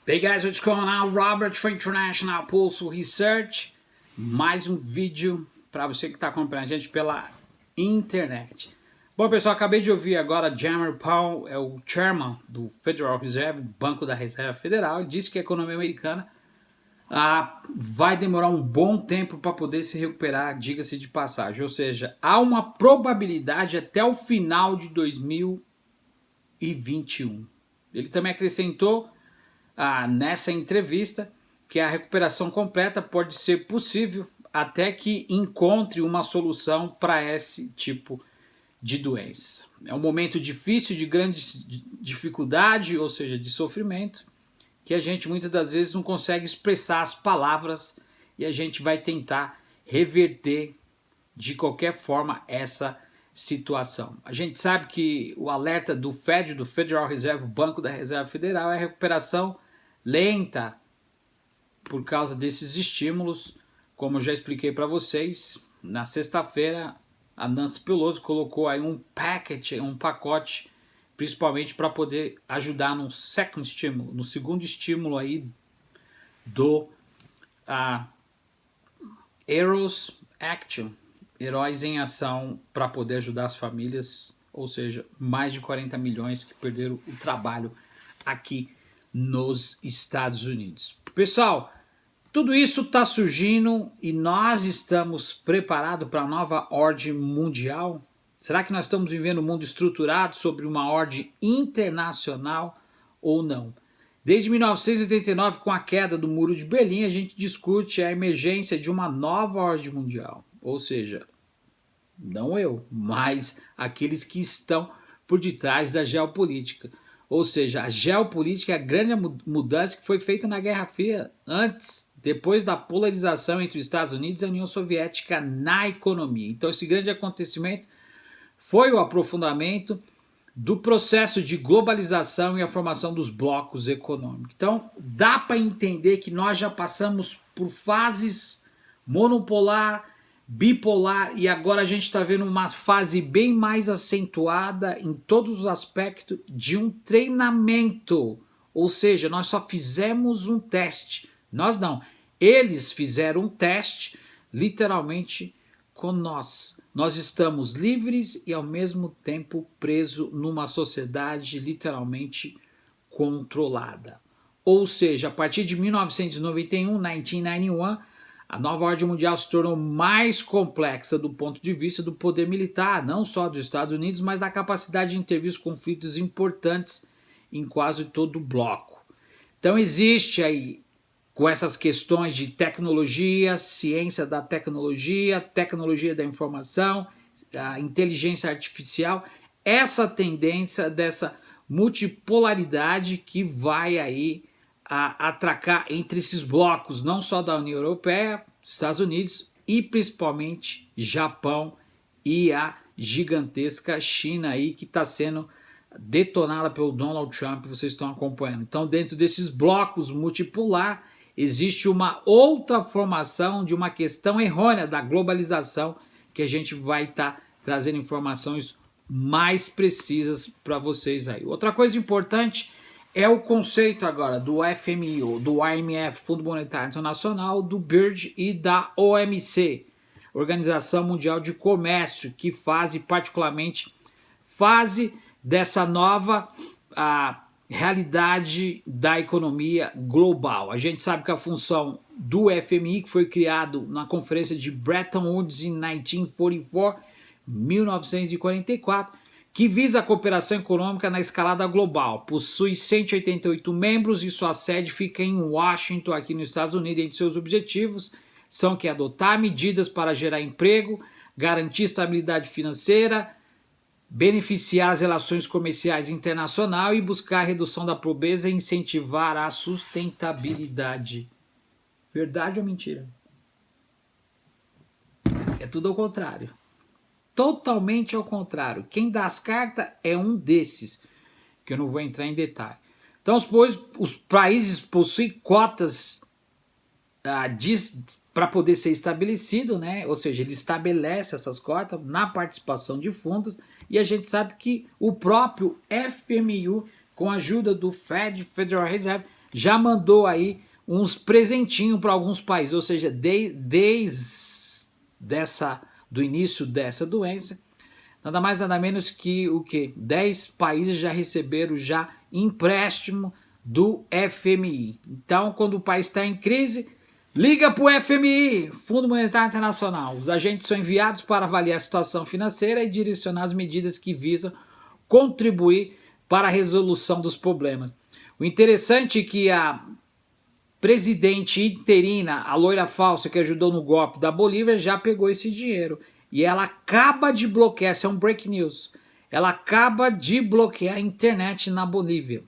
Hey guys, what's going on? Robert for International Pulse Research. Mais um vídeo para você que está acompanhando a gente pela internet. Bom pessoal, acabei de ouvir agora Jerome Powell, é o chairman do Federal Reserve, Banco da Reserva Federal, e disse que a economia americana vai demorar um bom tempo para poder se recuperar, diga-se de passagem. Ou seja, há uma probabilidade até o final de 2021. Ele também acrescentou nessa entrevista que a recuperação completa pode ser possível até que encontre uma solução para esse tipo de doença. É um momento difícil, de grande dificuldade, ou seja, de sofrimento, que a gente muitas das vezes não consegue expressar as palavras e a gente vai tentar reverter de qualquer forma essa situação. A gente sabe que o alerta do Fed, do Federal Reserve, Banco da Reserva Federal, é a recuperação lenta por causa desses estímulos. Como eu já expliquei para vocês, na sexta-feira a Nancy Pelosi colocou aí um pacote, principalmente para poder ajudar no segundo estímulo aí do Heroes Action, Heróis em Ação, para poder ajudar as famílias, ou seja, mais de 40 milhões que perderam o trabalho aqui nos Estados Unidos. Pessoal, tudo isso está surgindo e nós estamos preparados para a nova ordem mundial? Será que nós estamos vivendo um mundo estruturado sobre uma ordem internacional ou não? Desde 1989, com a queda do Muro de Berlim, a gente discute a emergência de uma nova ordem mundial. Ou seja, não eu, mas aqueles que estão por detrás da geopolítica. Ou seja, a geopolítica é a grande mudança que foi feita na Guerra Fria, depois da polarização entre os Estados Unidos e a União Soviética na economia. Então esse grande acontecimento foi o aprofundamento do processo de globalização e a formação dos blocos econômicos. Então dá para entender que nós já passamos por fases monopolar, bipolar, e agora a gente está vendo uma fase bem mais acentuada em todos os aspectos de um treinamento. Ou seja, nós só fizemos um teste. Nós não. Eles fizeram um teste literalmente com nós. Nós estamos livres e ao mesmo tempo presos numa sociedade literalmente controlada. Ou seja, a partir de 1991, 1991, a nova ordem mundial se tornou mais complexa do ponto de vista do poder militar, não só dos Estados Unidos, mas da capacidade de intervir os conflitos importantes em quase todo o bloco. Então existe aí, com essas questões de tecnologia, ciência da tecnologia, tecnologia da informação, a inteligência artificial, essa tendência dessa multipolaridade que vai aí atracar entre esses blocos, não só da União Europeia, Estados Unidos e principalmente Japão e a gigantesca China aí que está sendo detonada pelo Donald Trump, vocês estão acompanhando. Então dentro desses blocos multipolar existe uma outra formação de uma questão errônea da globalização que a gente vai estar trazendo informações mais precisas para vocês aí. Outra coisa importante é o conceito agora do FMI, do IMF, Fundo Monetário Internacional, do BIRD e da OMC, Organização Mundial de Comércio, que particularmente fase dessa nova realidade da economia global. A gente sabe que a função do FMI, que foi criado na conferência de Bretton Woods em 1944, que visa a cooperação econômica na escalada global. Possui 188 membros e sua sede fica em Washington, aqui nos Estados Unidos. Entre seus objetivos são que adotar medidas para gerar emprego, garantir estabilidade financeira, beneficiar as relações comerciais internacionais e buscar a redução da pobreza e incentivar a sustentabilidade. Verdade ou mentira? É tudo ao contrário. Totalmente ao contrário. Quem dá as cartas é um desses, que eu não vou entrar em detalhe. Então, os países possuem cotas para poder ser estabelecido, né? Ou seja, ele estabelece essas cotas na participação de fundos, e a gente sabe que o próprio FMI, com a ajuda do Fed, Federal Reserve, já mandou aí uns presentinhos para alguns países, ou seja, desde do início dessa doença, nada mais nada menos que o que 10 países já receberam já empréstimo do FMI. Então, quando o país está em crise, liga para o FMI, Fundo Monetário Internacional. Os agentes são enviados para avaliar a situação financeira e direcionar as medidas que visam contribuir para a resolução dos problemas. O interessante é que a presidente interina, a loira falsa que ajudou no golpe da Bolívia, já pegou esse dinheiro. E ela acaba de bloquear, isso é um break news, ela acaba de bloquear a internet na Bolívia.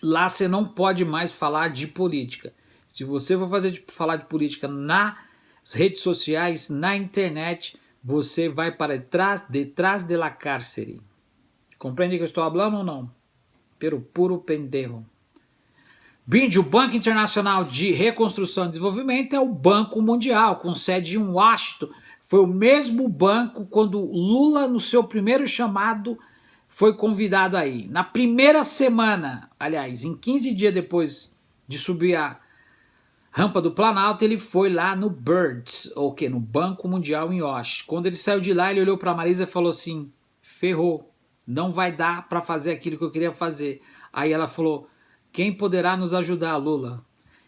Lá você não pode mais falar de política. Se você for falar de política nas redes sociais, na internet, você vai para detrás de la cárcere. Compreende o que eu estou falando ou não? Pero puro pendejo. BID, o Banco Internacional de Reconstrução e Desenvolvimento, é o Banco Mundial, com sede em Washington. Foi o mesmo banco quando Lula, no seu primeiro chamado, foi convidado aí. Na primeira semana, aliás, em 15 dias depois de subir a rampa do Planalto, ele foi lá no BIRD, ou que no Banco Mundial em Washington. Quando ele saiu de lá, ele olhou para a Marisa e falou assim: ferrou, não vai dar para fazer aquilo que eu queria fazer. Aí ela falou: quem poderá nos ajudar, Lula?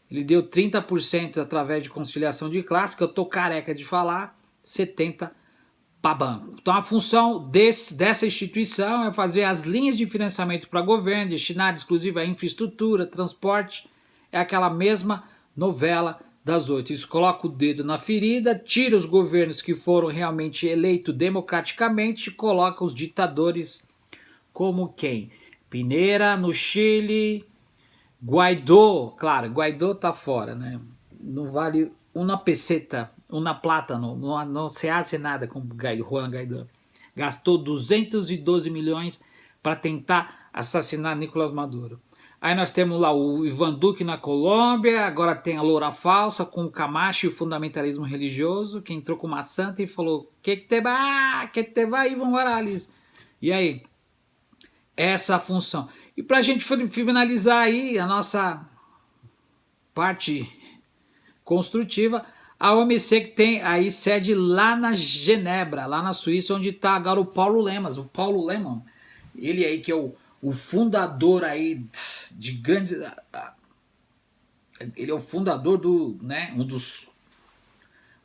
Ele deu 30% através de conciliação de classe, que eu tô careca de falar, 70% para banco. Então a função dessa instituição é fazer as linhas de financiamento para governo, destinado exclusivo à infraestrutura, transporte, é aquela mesma novela das 8. Isso coloca o dedo na ferida, tira os governos que foram realmente eleitos democraticamente e coloca os ditadores como quem? Pineira no Chile, Guaidó, claro, Guaidó tá fora, né? Não vale uma peseta, uma plata, não se hace nada com Juan Guaidó. Gastou 212 milhões para tentar assassinar Nicolás Maduro. Aí nós temos lá o Ivan Duque na Colômbia, agora tem a loura falsa com o Camacho e o fundamentalismo religioso, que entrou com uma santa e falou: que te vai, Ivan Morales? E aí? Essa a função. E para a gente finalizar aí a nossa parte construtiva, a OMC que tem aí sede lá na Genebra, lá na Suíça, onde está agora o Paulo Lemas. O Paulo Leman, ele aí que é o fundador aí de grandes... Ele é o fundador do, né, um dos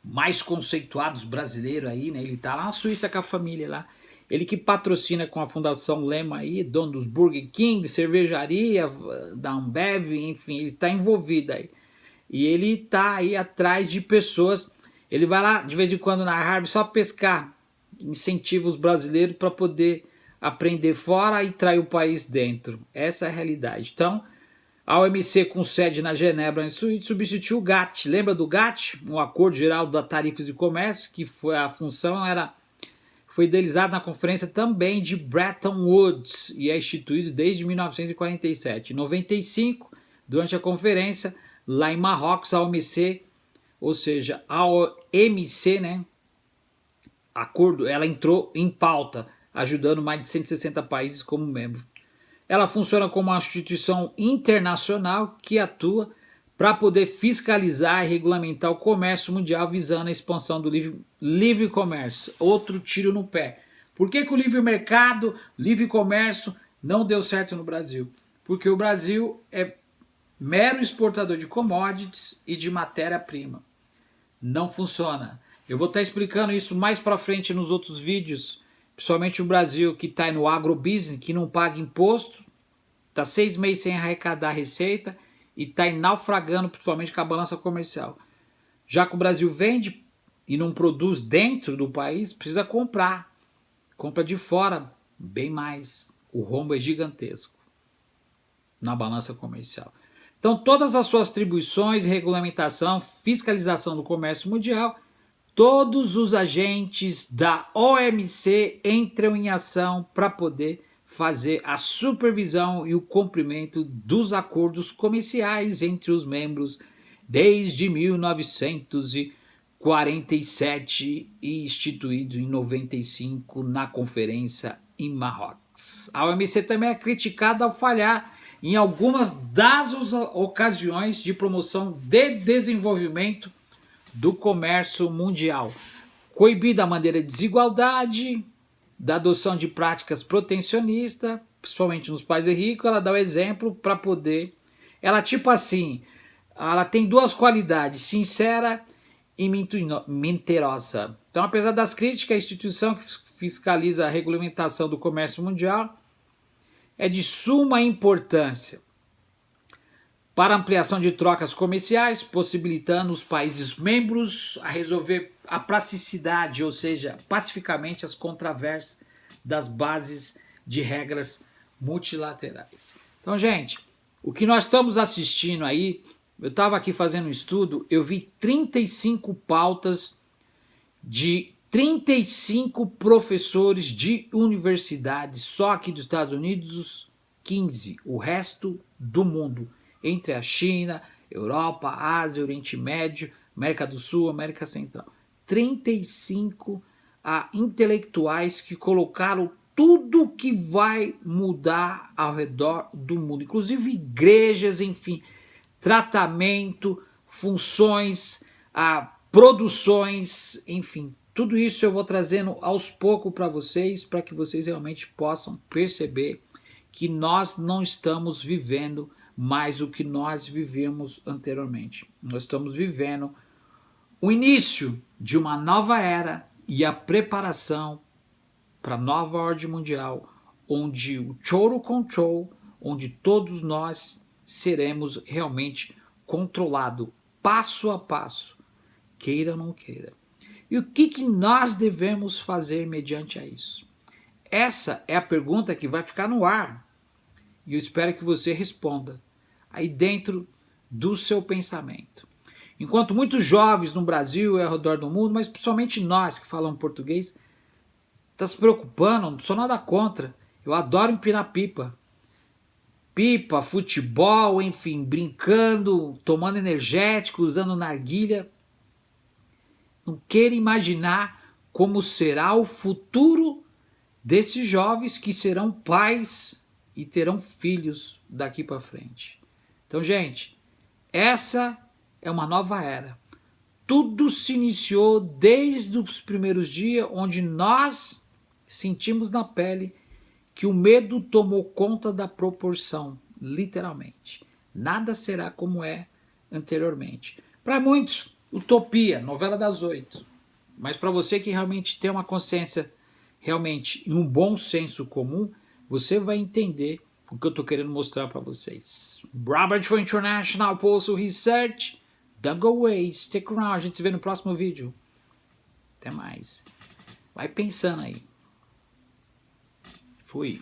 mais conceituados brasileiros aí, né? Ele tá lá na Suíça com a família lá. Ele que patrocina com a Fundação Lema aí, dono dos Burger King, cervejaria, da Ambev, enfim, ele está envolvido aí. E ele está aí atrás de pessoas, ele vai lá de vez em quando na Harvard só pescar, incentiva os brasileiros para poder aprender fora e trair o país dentro. Essa é a realidade. Então, a OMC com sede na Genebra, em Suíça, substituiu o GATT. Lembra do GATT? Um Acordo Geral da Tarifas de Comércio, que foi a função foi idealizado na conferência também de Bretton Woods e é instituído desde 1947. Em 95, durante a conferência, lá em Marrocos, a OMC, ou seja, a OMC, né, acordo, ela entrou em pauta, ajudando mais de 160 países como membro. Ela funciona como uma instituição internacional que atua para poder fiscalizar e regulamentar o comércio mundial visando a expansão do livre comércio. Outro tiro no pé. Por que o livre mercado, livre comércio não deu certo no Brasil? Porque o Brasil é mero exportador de commodities e de matéria-prima. Não funciona. Eu vou estar explicando isso mais para frente nos outros vídeos, principalmente o Brasil que está no agrobusiness, que não paga imposto, está 6 meses sem arrecadar receita, e está naufragando, principalmente com a balança comercial. Já que o Brasil vende e não produz dentro do país, precisa comprar. Compra de fora, bem mais. O rombo é gigantesco na balança comercial. Então, todas as suas atribuições, regulamentação, fiscalização do comércio mundial, todos os agentes da OMC entram em ação para poder fazer a supervisão e o cumprimento dos acordos comerciais entre os membros desde 1947 e instituído em 95 na conferência em Marrocos. A OMC também é criticada ao falhar em algumas das ocasiões de promoção de desenvolvimento do comércio mundial. Coibir da maneira de desigualdade, da adoção de práticas protecionistas, principalmente nos países ricos. Ela dá o exemplo para poder... Ela tipo assim, ela tem duas qualidades, sincera e mentirosa. Então, apesar das críticas, a instituição que fiscaliza a regulamentação do comércio mundial é de suma importância para ampliação de trocas comerciais, possibilitando os países membros a resolver a pacificidade, ou seja, pacificamente as controvérsias das bases de regras multilaterais. Então, gente, o que nós estamos assistindo aí, eu estava aqui fazendo um estudo, eu vi 35 pautas de 35 professores de universidades, só aqui dos Estados Unidos, 15, o resto do mundo, entre a China, Europa, Ásia, Oriente Médio, América do Sul, América Central. 35 intelectuais que colocaram tudo que vai mudar ao redor do mundo, inclusive igrejas, enfim, tratamento, funções, produções, enfim, tudo isso eu vou trazendo aos poucos para que vocês realmente possam perceber que nós não estamos vivendo mais o que nós vivíamos anteriormente. Nós estamos vivendo o início de uma nova era e a preparação para a nova ordem mundial, onde o Total Control, onde todos nós seremos realmente controlados passo a passo, queira ou não queira. E o que nós devemos fazer mediante a isso? Essa é a pergunta que vai ficar no ar e eu espero que você responda aí dentro do seu pensamento. Enquanto muitos jovens no Brasil e ao redor do mundo, mas principalmente nós que falamos português, está se preocupando, não sou nada contra, eu adoro empinar pipa, futebol, enfim, brincando, tomando energético, usando narguilha. Não quero imaginar como será o futuro desses jovens que serão pais e terão filhos daqui para frente. Então, gente, essa é uma nova era. Tudo se iniciou desde os primeiros dias, onde nós sentimos na pele que o medo tomou conta da proporção, literalmente. Nada será como é anteriormente. Para muitos, utopia, novela das 8. Mas para você que realmente tem uma consciência, realmente, e um bom senso comum, você vai entender o que eu estou querendo mostrar para vocês. Robert for International Postal Research. Don't go away, stick around. A gente se vê no próximo vídeo. Até mais. Vai pensando aí. Fui.